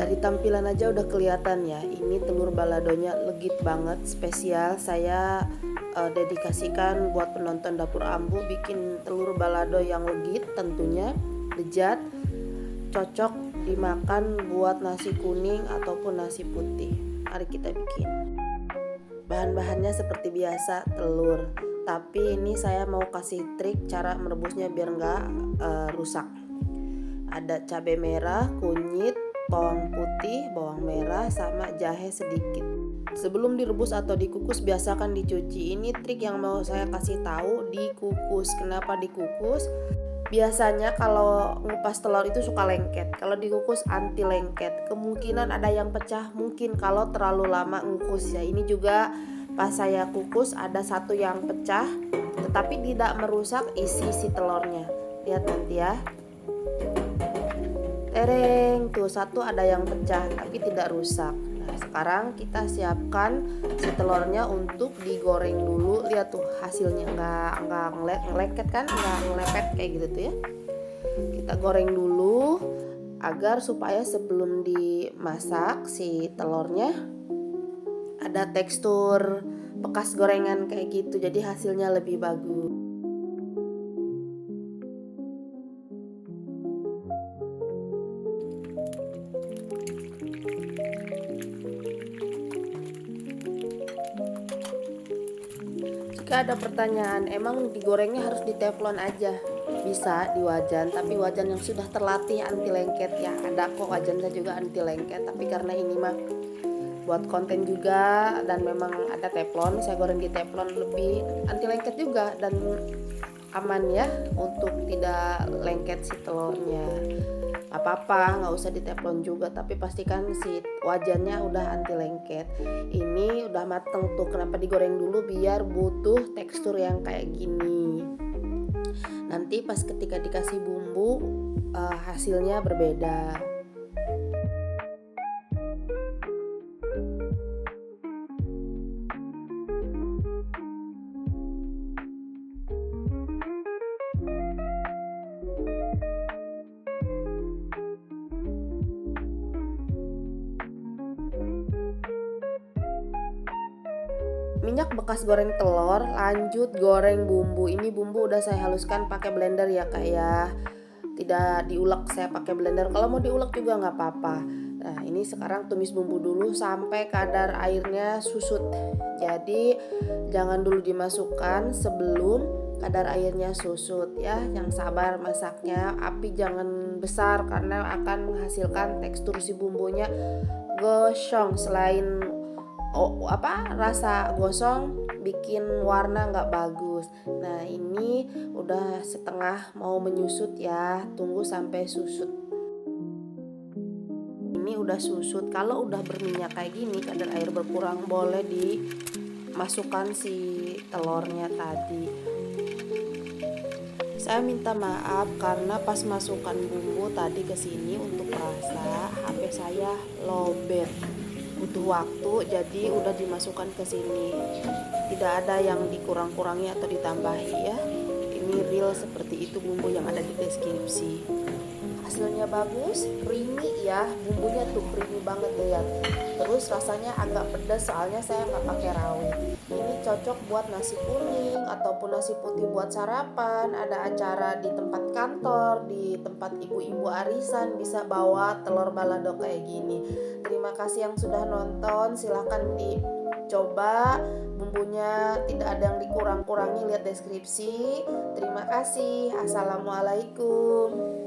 Dari tampilan aja udah kelihatan ya, ini telur baladonya legit banget, spesial. Saya dedikasikan buat penonton Dapur Ambu, bikin telur balado yang legit tentunya, lezat, cocok dimakan buat nasi kuning ataupun nasi putih. Mari kita bikin. Bahan-bahannya seperti biasa, telur. Tapi ini saya mau kasih trik cara merebusnya biar nggak rusak. Ada cabai merah, kunyit, bawang putih, bawang merah, sama jahe sedikit. Sebelum direbus atau dikukus biasakan dicuci. Ini trik yang mau saya kasih tahu, dikukus. Kenapa dikukus? Biasanya kalau ngupas telur itu suka lengket. Kalau dikukus anti lengket. Kemungkinan ada yang pecah mungkin kalau terlalu lama ngukus ya. Ini juga pas saya kukus ada satu yang pecah, tetapi tidak merusak isi telurnya. Lihat nanti ya. Tereng, tuh satu ada yang pecah tapi tidak rusak. Nah, sekarang kita siapkan si telurnya untuk digoreng dulu. Lihat tuh hasilnya nggak ngeleket kan, nggak ngelepet kayak gitu tuh ya. Kita goreng dulu agar supaya sebelum dimasak si telurnya ada tekstur bekas gorengan kayak gitu, jadi hasilnya lebih bagus. Jika ada pertanyaan, emang digorengnya harus di teflon aja? Bisa di wajan, tapi wajan yang sudah terlatih anti lengket ya. Ada kok wajan saya juga anti lengket, tapi karena ini mah buat konten juga dan memang ada teflon, saya goreng di teflon lebih anti lengket juga dan aman ya untuk tidak lengket si telurnya. Gak apa-apa, nggak usah di teflon juga, tapi pastikan si wajannya udah anti lengket. Ini udah mateng tuh, kenapa digoreng dulu? Biar butuh tekstur yang kayak gini. Nanti pas ketika dikasih bumbu hasilnya berbeda. Minyak bekas goreng telur, lanjut goreng bumbu. Ini bumbu udah saya haluskan pakai blender ya kak ya, tidak diulek, saya pakai blender. Kalau mau diulek juga nggak apa-apa. Nah ini sekarang tumis bumbu dulu sampai kadar airnya susut. Jadi jangan dulu dimasukkan sebelum kadar airnya susut ya. Yang sabar masaknya, api jangan besar karena akan menghasilkan tekstur si bumbunya gosong. Selain rasa gosong bikin warna nggak bagus. Nah ini udah setengah mau menyusut ya, tunggu sampai susut. Ini udah susut. Kalau udah berminyak kayak gini, kadar air berkurang, boleh dimasukkan si telurnya tadi. Saya minta maaf karena pas masukkan bumbu tadi ke sini untuk rasa HP saya lowbat, butuh waktu, jadi udah dimasukkan ke sini. Tidak ada yang dikurang-kurangi atau ditambahi ya. Ini real seperti itu bumbu yang ada di deskripsi. Hasilnya bagus, creamy ya, bumbunya tuh creamy banget ya. Terus rasanya agak pedas soalnya saya nggak pakai rawit. Ini cocok buat nasi kuning ataupun nasi putih buat sarapan. Ada acara di tempat kantor, di tempat ibu-ibu arisan, bisa bawa telur balado kayak gini. Terima kasih yang sudah nonton, silahkan dicoba. Bumbunya tidak ada yang dikurang-kurangi, lihat deskripsi. Terima kasih. Assalamualaikum.